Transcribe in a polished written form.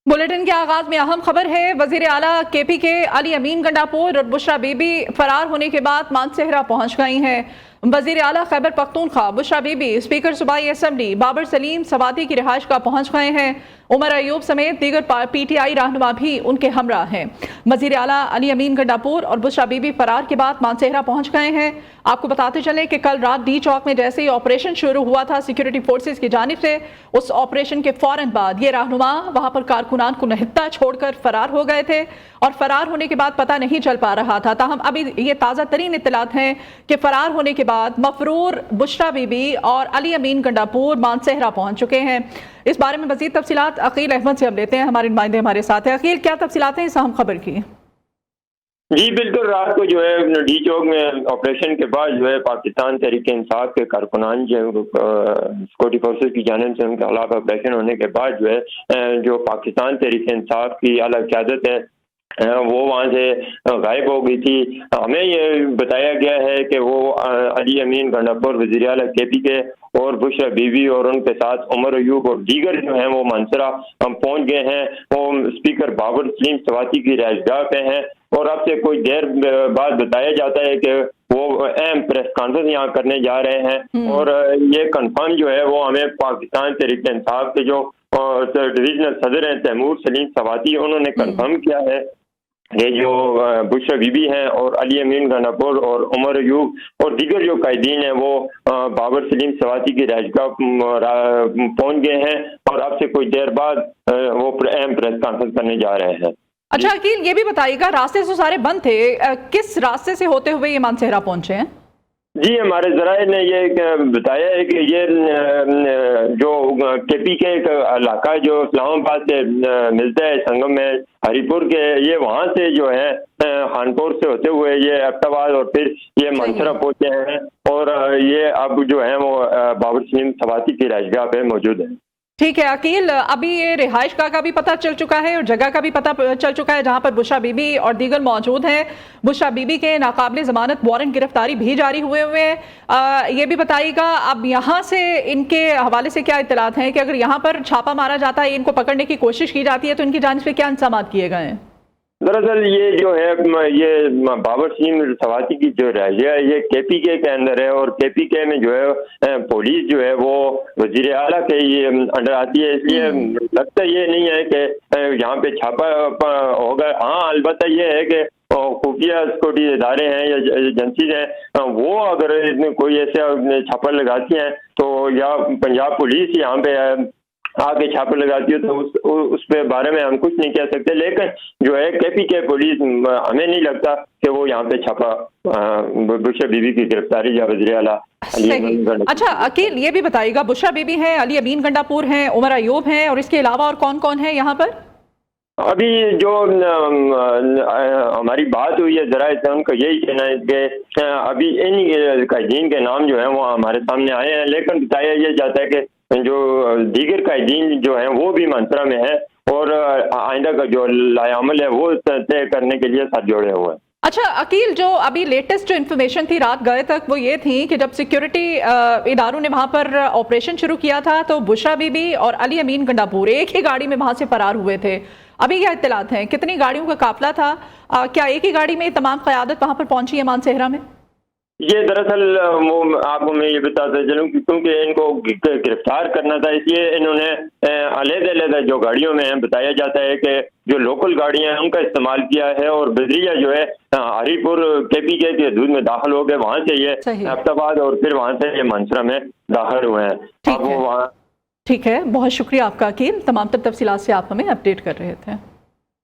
Bulletin के आगाज में अहम खबर है। वजीर आला केपी के अली अमीन गंडापुर और बुशरा बीबी फरार होने के बाद मानसेहरा पहुंच गई हैं। वजीर आला खैबर पख्तूनख्वा, बुशरा बीबी, स्पीकर सूबाई असम्बली बाबर सलीम सवाती की रिहाइश का पहुंच गए हैं। उमर अयूब समेत दीगर PTI रहनुमा भी उनके हमरा हैं। वजीर आला अली अमीन गंडापुर और बुशरा बीबी फरार के बाद मानसेहरा पहुंच गए हैं। आपको बताते चले कि कल रात डी चौक में जैसे ही ऑपरेशन शुरू हुआ था सिक्योरिटी फोर्सेस की जानिब से, उस ऑपरेशन के फौरन बाद ये रहनुमा वहां पर कारकुनान को नहित्ता छोड़कर फरार हो गए थे और फरार होने के बाद पता नहीं चल पा रहा था। ताहम अभी ये ताज़ा तरीन इत्तलात हैं कि फरार होने के बाद मफरूर बुशरा बीबी और अली अमीन गंडापुर मानसेहरा पहुंच चुके हैं। इस बारे में मजीद तफसीलात अकील अहमद से हम लेते हैं, हमारे नुमाइंदे हमारे साथ हैं। अकील, क्या तफसीलात हैं इस अहम खबर की? जी बिल्कुल, रात को जो है डी चौक में ऑपरेशन के बाद जो है पाकिस्तान तहरीक इंसाफ के कारकुनान जो सिक्योरिटी फोर्सेज की जानिब से उनके खिलाफ ऑपरेशन होने के बाद जो है जो पाकिस्तान तहरीक इंसाफ की आला क़यादत है वो वहाँ से गायब हो गई थी। हमें ये बताया गया है कि वो अली अमीन गंडापुर, वज़ीर आला केपी के और बुशरा बीबी और उनके साथ उमर अयूब और दीगर जो हैं वो मानसरा पहुँच गए हैं। वो स्पीकर बाबर सलीम सवाती की रिहाइशगाह पे हैं और अब से कुछ देर बाद बताया जाता है कि वो अहम प्रेस कॉन्फ्रेंस यहाँ करने जा रहे हैं और ये कंफर्म जो है वो हमें पाकिस्तान तहरीक इंसाफ के जो डिविजनल सदर हैं तैमूर सलीम सवाती, उन्होंने कंफर्म किया है ये जो बुशरा बीबी हैं और अली अमीन गंडापुर और उमर अयूब और दीगर जो कायदीन हैं वो बाबर सलीम सवाती की रिहाइशगाह पहुंच गए हैं और अब से कुछ देर बाद वो अहम प्रेस कॉन्फ्रेंस करने जा रहे हैं। अच्छा अकील, ये भी बताइएगा, रास्ते तो सारे बंद थे, किस रास्ते से होते हुए ये मानसेहरा पहुंचे हैं? जी, हमारे ज़राए ने ये बताया है कि ये जो केपी के एक इलाका जो इस्लामाबाद से मिलता है संगम में हरीपुर के, ये वहाँ से जो है खानपुर से होते हुए ये अब्ताबाद और फिर ये मानसरा पहुँचे हैं और ये अब जो है वो बाबर सलीम सवाती की रिहाइशगाह पे मौजूद है। ठीक है अकील, अभी ये रिहाइश का भी पता चल चुका है और जगह का भी पता चल चुका है जहां पर बुशरा बीबी और दीगर मौजूद हैं। बुशरा बीबी के नाकाबिले जमानत वारंट गिरफ्तारी भी जारी हुए हैं। ये भी बताइएगा अब यहाँ से इनके हवाले से क्या इत्तलात हैं कि अगर यहाँ पर छापा मारा जाता है, इनको पकड़ने की कोशिश की जाती है, तो इनकी जानिब से क्या इंतजाम किए गए हैं? दरअसल ये जो है ये बाबर सलीम सवाती की जो रही है ये KPK के अंदर है और KPK में जो है पुलिस जो है वो वजीर आला के ये अंडर आती है, इसलिए लगता ये नहीं है कि यहाँ पे छापा होगा। हाँ, अलबत्ता ये है कि खुफिया सिक्योरिटी इदारे हैं या एजेंसीज हैं वो अगर कोई ऐसे छापा लगाती हैं तो या पंजाब पुलिस यहाँ पे आगे छापे लगाती है तो उस पे बारे में हम कुछ नहीं कह सकते, लेकिन जो है KPK पुलिस हमें नहीं लगता कि वो यहाँ पे छापा बुशरा बीबी की गिरफ्तारी या वज़ीर आला अली। अच्छा अकील, ये भी बताइएगा, बुशरा बीबी हैं, अली अमीन गंडापुर हैं, उमर अयूब हैं और इसके अलावा और कौन कौन है यहाँ पर? अभी जो हमारी बात हुई है जरा उनका यही कहना है कि अभी इन कायदीन के नाम जो है वो हमारे सामने आए हैं, लेकिन बताया यह जाता है कि जो दीगर कायदीन जो हैं वो भी मानसरा में है और आइंदा का जो लायामल है वो तय करने के लिए साथ जोड़े हुए हैं। अच्छा अकील, जो अभी लेटेस्ट जो इन्फॉर्मेशन थी रात गए तक वो ये थी कि जब सिक्योरिटी इदारों ने वहां पर ऑपरेशन शुरू किया था तो बुशरा बीबी और अली अमीन गंडापुर एक ही गाड़ी में वहां से फरार हुए थे। अभी क्या इत्तलात हैं, कितनी गाड़ियों का काफिला था? क्या एक ही गाड़ी में तमाम क़यादत वहां पर पहुंची है मानसेहरा में? ये दरअसल वो आपको मैं ये बताता चलूँ क्योंकि इनको गिरफ्तार करना था, इसलिए इन्होंने अलग-अलग जो गाड़ियों में है बताया जाता है कि जो लोकल गाड़ियां हैं उनका इस्तेमाल किया है और बजरिया जो है हरीपुर KPK के हदूद में दाखिल हो गए, वहाँ से ये अब्ताबाद और फिर वहाँ से ये मानसरा में दाखिल हुए हैं। ठीक है, बहुत शुक्रिया आपका अकील, तमाम तफसीलात से आप हमें अपडेट कर रहे थे।